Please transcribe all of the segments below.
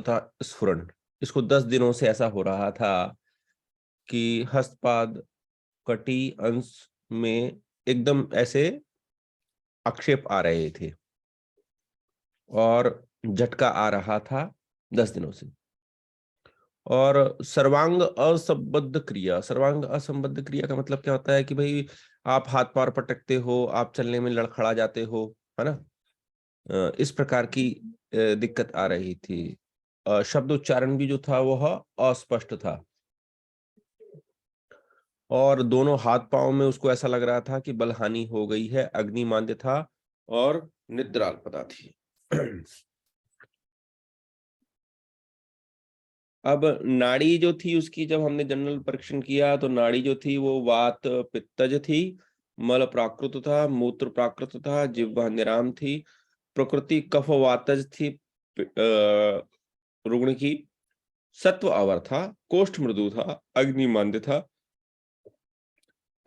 था स्फुरन। इसको 10 दिनों से ऐसा हो रहा था कि हस्तपाद कटी अंश में एकदम ऐसे आक्षेप आ रहे थे और झटका आ रहा था 10 दिनों से। और सर्वांग असंबद्ध क्रिया का मतलब क्या होता है कि भाई आप हाथ पैर पटकते हो, आप चलने में लड़खड़ा जाते हो, है ना। इस प्रकार की दिक्कत आ रही थी। शब्द उच्चारण भी जो था वह अस्पष्ट था और दोनों हाथ पांव में उसको ऐसा लग रहा था कि बलहानि हो गई है, अग्निमांद्य था और निद्राल्पता थी। अब नाड़ी जो थी उसकी जब हमने जनरल परीक्षण किया तो नाड़ी जो थी वो वात पित्तज थी, मल प्राकृत था, मूत्र प्राकृत था, जिह्वा निराम थी, प्रकृति कफ वातज थी, रुग्ण की, सत्व अवर था, कोष्ठ मृदु था, अग्निमांद्य था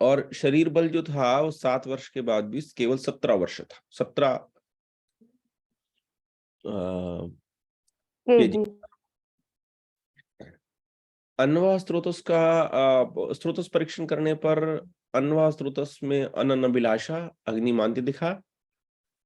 और शरीर बल जो था वो 7 वर्ष के बाद भी केवल 17 वर्ष था, 17 केजी। केजी। अन्वा स्त्रोतस का स्त्रोतस परीक्षण करने पर अन्वा स्त्रोतस में अनन्नभिलाषा अग्निमांद्य दिखा,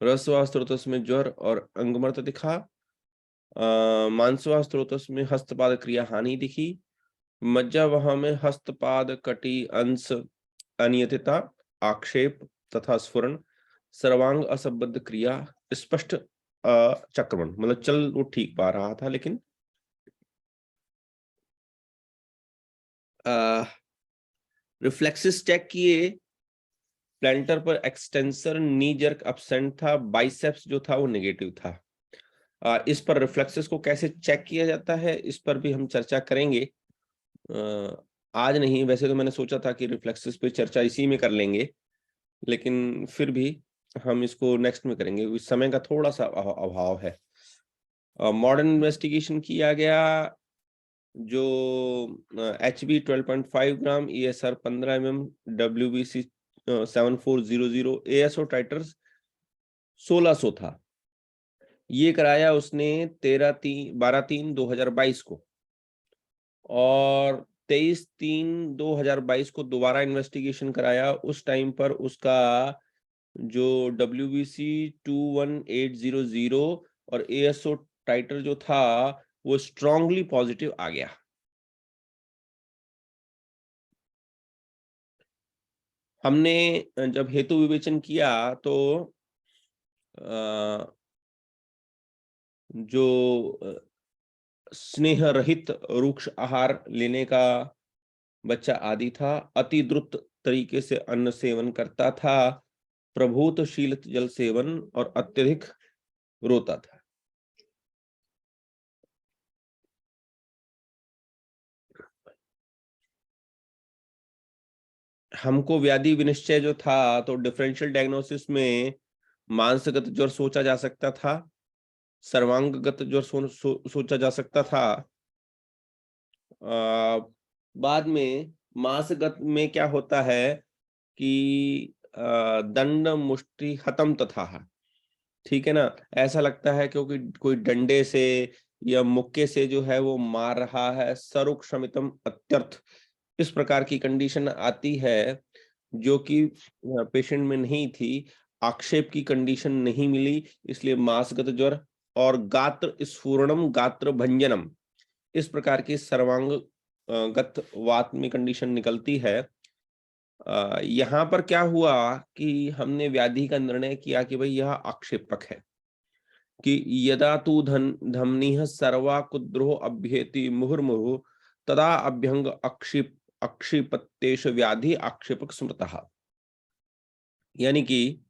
रसवा स्त्रोतस में ज्वर और अंगमर्त दिखा, मांसवा स्त्रोतस में हस्तपाद क्रिया हानि दिखी, मज्जावह में हस्तपाद कटी अंश अनियतिता आक्षेप तथा स्फुरन, सर्वांग असंबद्ध क्रिया स्पष्ट चक्रमण, मतलब चल वो ठीक पा रहा था लेकिन रिफ्लेक्सेस चेक किए, प्लांटर पर एक्सटेंसर नी जर्क एब्सेंट था, बाइसेप्स जो था वो नेगेटिव था। इस पर रिफ्लेक्सेस को कैसे चेक किया जाता है इस पर भी हम चर्चा करेंगे। आज नहीं, वैसे तो मैंने सोचा था कि रिफ्लेक्सेस पे चर्चा इसी में कर लेंगे, लेकिन फिर भी हम इसको नेक्स्ट में करेंगे, इस समय का थोड़ा सा अभाव है। मॉडर्न इन्वेस्टिगेशन किया गया जो HB 12.5 ग्राम, ESR 15 mm, WBC 7400, ASO titres 1600 था। ये कराया उसने 12/3/2022 को और 23/3/2022 को दोबारा इन्वेस्टिगेशन कराया। उस टाइम पर उसका जो WBC 21800 और ASO टाइटर जो था वो स्ट्रांगली पॉजिटिव आ गया। हमने जब हेतु विवेचन किया तो जो स्नेह रहित रुक्ष आहार लेने का बच्चा आदि था, अति द्रुत तरीके से अन्न सेवन करता था, प्रभूतशील जल सेवन और अत्यधिक रोता था। हमको व्याधि विनिश्चय जो था तो डिफरेंशियल डायग्नोसिस में मांसगत ज्वर सोचा जा सकता था, सर्वांगगत ज्वर सोचा जा सकता था। बाद में मांसगत में क्या होता है कि दंड मुष्टि हतम तथा, ठीक है ना, ऐसा लगता है क्योंकि कोई डंडे से या मुक्के से जो है वो मार रहा है, सरुक शमितम अत्यर्थ, इस प्रकार की कंडीशन आती है जो कि पेशेंट में नहीं थी। आक्षेप की कंडीशन नहीं मिली, इसलिए मांसगत ज्वर और गात्र स्फुरणम गात्र भंजनम, इस प्रकार की सर्वांग गत वात में कंडीशन निकलती है। यहाँ पर क्या हुआ कि हमने व्याधि का निर्णय किया कि भाई यह आक्षेपक है कि यदा तू धमनीह सर्वा कुद्रो अभ्येति मुहुर्मुहु तदा अभ्यंग अक्षिपत्तेश व्याधि आक्षेपक स्मृतः। यानी कि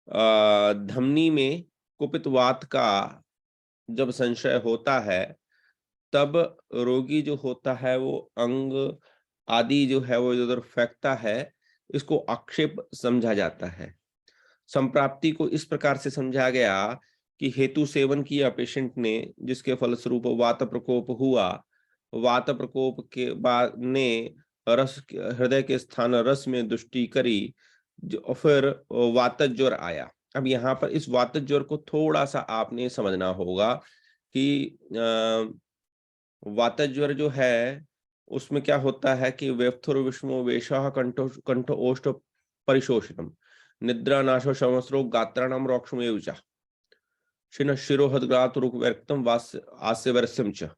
धमनी में कुपित वात का जब संशय होता है तब रोगी जो होता है वो अंग आदि जो है वो इधर फेंकता है, इसको आक्षेप समझा जाता है। संप्राप्ति को इस प्रकार से समझा गया कि हेतु सेवन किया पेशेंट ने, जिसके फलस्वरूप वात प्रकोप हुआ, वात प्रकोप के बाद ने रस हृदय के स्थान रस में दृष्टि करी, जो फिर वातज ज्वर आया। अब यहाँ पर इस वातज ज्वर को थोड़ा सा आपने समझना होगा कि वातज्वर जो है उसमें क्या होता है कि वेफ्थुर विषमो वेशः कंठ ओष्ठ परिशोषणम निद्रा नाशो शमस्रो गात्राणाम रोक्षमेव च शिन शिरोहदग्रात रुक व्यक्तम वास्य आस्य वर्ष्यम च।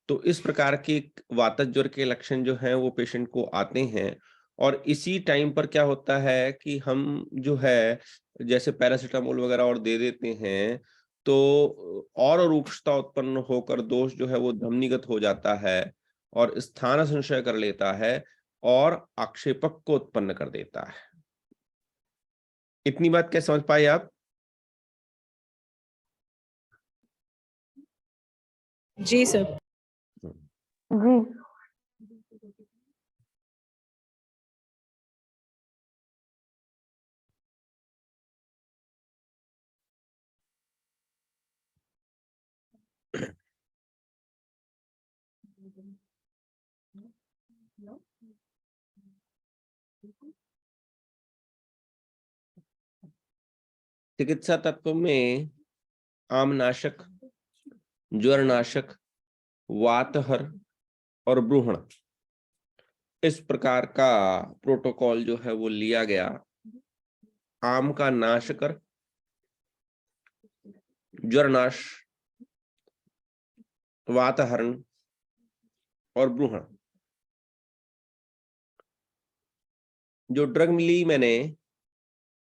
तो इस प्रकार के वातज्वर के लक्षण जो हैं वो पेशेंट को आते हैं, और इसी टाइम पर क्या होता है कि हम जो है जैसे पैरासिटामोल वगैरह और दे देते हैं, तो और रुक्षता उत्पन्न होकर दोष जो है वो धमनीगत हो जाता है और स्थान संशय कर लेता है और आक्षेपक को उत्पन्न कर देता है। इतनी बात क्या समझ पाए आप? जी सर। जी। चिकित्सा तत्व में आमनाशक, ज्वरनाशक, वातहर और ब्रूहण, इस प्रकार का प्रोटोकॉल जो है वो लिया गया। आम का नाश कर, ज्वरनाश, वातहरण और ब्रूहण। जो ड्रग मिली मैंने,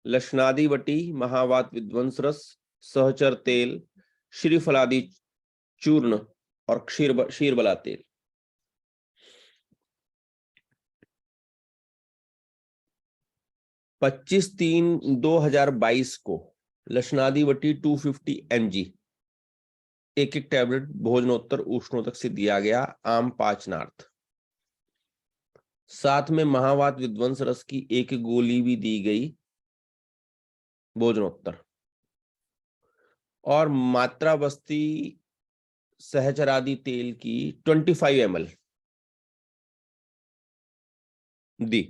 लक्षणादि वटी, महावात विध्वंस रस, सहचर तेल, श्रीफलादि चूर्ण और क्षीरबला तेल। पच्चीस 3/2022 को लक्षणादि वटी 250 mg एक टैबलेट भोजनोत्तर उष्णोदक से दिया गया, आम पाचनार्थ। साथ में महावात विध्वंस रस की एक गोली भी दी गई भोजनोत्तर, और मात्रा बस्ती सहचरादि तेल की 25 ml दी।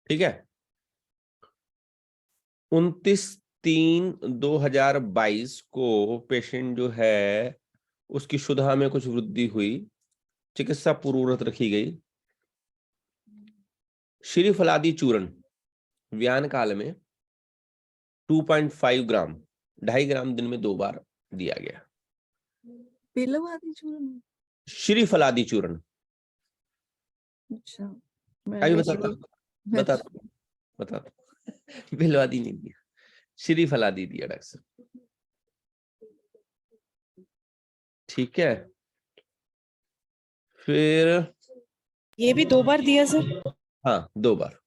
ठीक है। 29/3/2022 को पेशेंट जो है उसकी शुद्धा में कुछ वृद्धि हुई, चिकित्सा पूर्वरत रखी गई। श्रीफलादि चूर्ण व्यान काल में 2.5 ग्राम, 2.5 ग्राम दिन में 2 बार दिया गया। पिलवादी चूर्ण, श्रीफलादि चूर्ण। अच्छा अभी बता बिलवादी नहीं दिया, श्रीफलादि दिया डॉक्टर साहब। ठीक है। फिर ये भी 2 बार दिया सर? हाँ, 2 बार।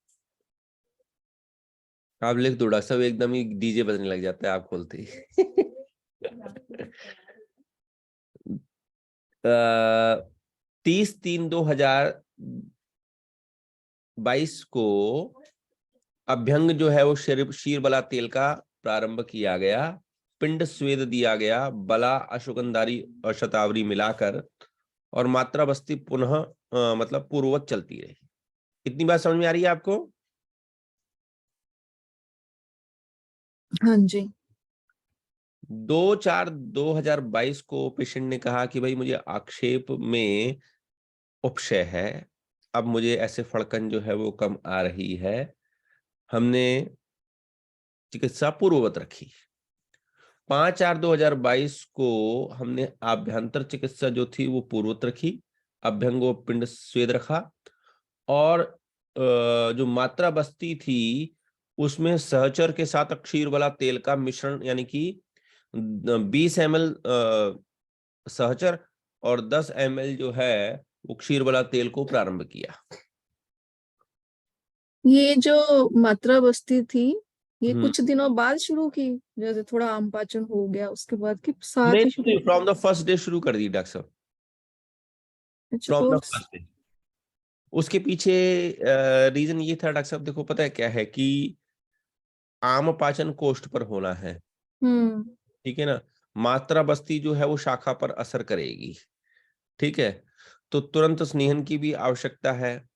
आप लिख दो डॉक्टर साहब, एकदम ही डीजे बजने लग जाता है आप खोलते ही। 30/3/2022 को अभ्यंग जो है वो क्षीरबला तेल का प्रारंभ किया गया। पिंड स्वेद दिया गया, बला अश्वगंधारी और शतावरी मिलाकर, और मात्रा बस्ती पुनः मतलब पूर्ववत चलती रही। इतनी बात समझ में आ रही है आपको? हाँ जी। 2/4/2022 को पेशेंट ने कहा कि भाई मुझे आक्षेप में उपशय है, अब मुझे ऐसे फड़कन जो है वो कम आ रही है। हमने चिकित्सा पूर्ववत रखी। 5/4/2022 को हमने आभ्यंतर चिकित्सा जो थी वो पूर्ववत रखी, अभ्यंगो पिंड स्वेद रखा, और जो मात्रा बस्ती थी उसमें सहचर के साथ क्षीरबला तेल का मिश्रण, यानी कि 20 ml सहचर और 10 ml जो है वो क्षीरबला तेल को प्रारंभ किया। ये जो मात्रा बस्ती थी ये कुछ दिनों बाद शुरू की, जैसे थोड़ा आम पाचन हो गया उसके बाद कि साथ ही शुरू? नहीं, फ्रॉम द फर्स्ट डे शुरू कर दी डॉक्टर साहब, अच्छा। फ्रॉम द और फर्स्ट डे। उसके पीछे रीजन ये था डॉक्टर साहब, देखो पता है क्या है कि आम पाचन कोष्ठ पर होना है, ठीक है ना। मात्रा बस्ती जो है वो शाखा पर असर करेगी, ठीक है। तो तुरंत स्नेहन की भी आवश्यकता है।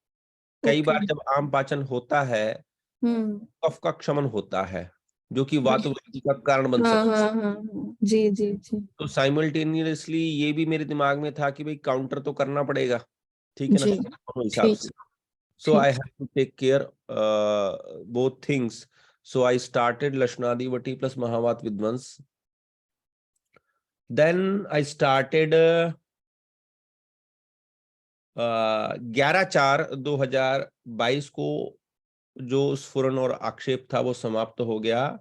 कई बार जब आम पाचन होता है हम्म कफ का क्षमन होता है, जो कि वातवाती का कारण बन हाँ सकता है। हाँ हाँ हाँ, जी जी जी तो साइमल्टेनियसली ये भी मेरे दिमाग में था कि भाई काउंटर तो करना पड़ेगा, ठीक है ना, जी दोनों हिसाब ठीक से। So I ठीक have to take care both things. So I started Lashnadivati plus Mahavat Vidvans. Then I started 11/4/2022 को जो स्फुरन और आक्षेप था वो समाप्त हो गया।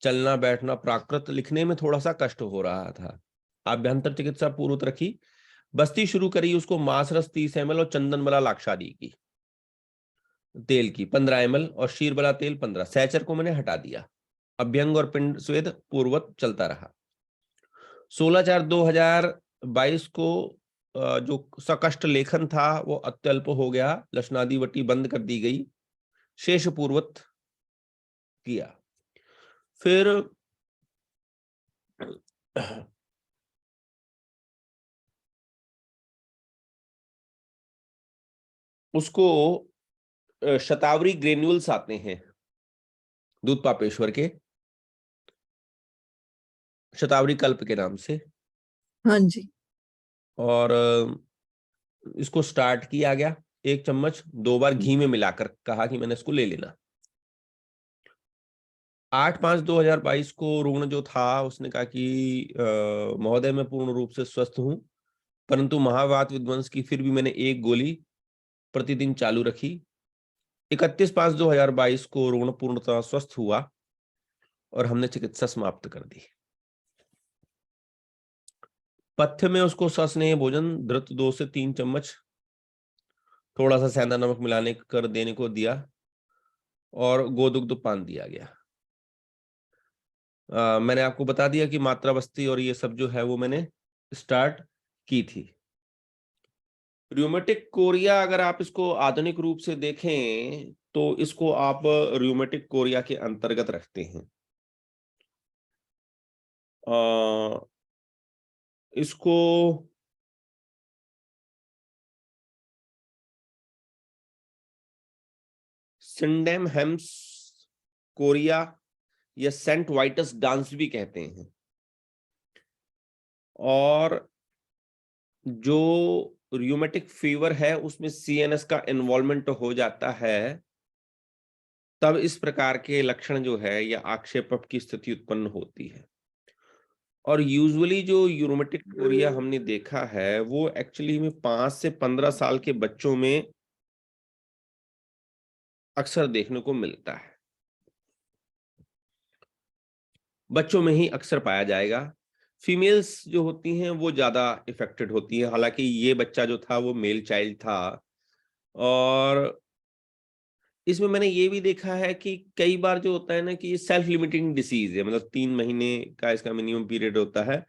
चलना बैठना प्राकृत लिखने में थोड़ा सा कष्ट हो रहा था। आभ्यंतर चिकित्सा पूर्वत रखी, बस्ती शुरू करी, उसको मांस रस 30 ml और चंदन बला लाक्षादी की तेल की 15 ml और शीरबला तेल 15। सैचर को मैंने हटा दिया। अभ्यंग और पिंड स्वेद पूर्वत चलता रहा। 16/4/2022 को जो सकष्ट लेखन था वो अत्यल्प हो गया, लक्षणादिवटी बंद कर दी गई, शेष पूर्वत किया। फिर उसको शतावरी ग्रेन्यूल्स आते हैं दूध पापेश्वर के, शतावरी कल्प के नाम से, हाँ जी और इसको स्टार्ट किया गया 1 चम्मच 2 बार घी में मिलाकर, कहा कि मैंने इसको ले लेना। 8/5/2022 को रुग्ण जो था उसने कहा कि महोदय मैं पूर्ण रूप से स्वस्थ हूं, परंतु महावात विध्वंस की फिर भी मैंने 1 गोली प्रतिदिन चालू रखी। 31/5/2022 को रुग्ण पूर्णतः स्वस्थ हुआ और हमने चिकित्सा समाप्त कर दी। पथ्य में उसको सस्नेह भोजन धृत 2 से 3 चम्मच थोड़ा सा सेंधा नमक मिलाने कर देने को दिया और गोदुग्ध पान दिया गया। मैंने आपको बता दिया कि मात्रा बस्ती और ये सब जो है वो मैंने स्टार्ट की थी। र्यूमेटिक कोरिया अगर आप इसको आधुनिक रूप से देखें तो इसको आप र्यूमेटिक कोरिया के अंतर्गत रखते हैं। इसको सिंडेम हेम्स कोरिया या सेंट वाइटस डांस भी कहते हैं। और जो र्यूमेटिक फीवर है उसमें सीएनएस का इन्वॉल्वमेंट हो जाता है, तब इस प्रकार के लक्षण जो है या आक्षेपक की स्थिति उत्पन्न होती है। और यूजुअली जो र्यूमेटिक कोरिया हमने देखा है वो एक्चुअली में 5 से 15 साल के बच्चों में अक्सर देखने को मिलता है, बच्चों में ही अक्सर पाया जाएगा। फीमेल्स जो होती हैं वो ज्यादा इफेक्टेड होती है, हालांकि ये बच्चा जो था वो मेल चाइल्ड था। और इसमें मैंने ये भी देखा है कि कई बार जो होता है ना कि ये सेल्फ लिमिटिंग डिसीज है, मतलब 3 महीने का इसका मिनिमम पीरियड होता है,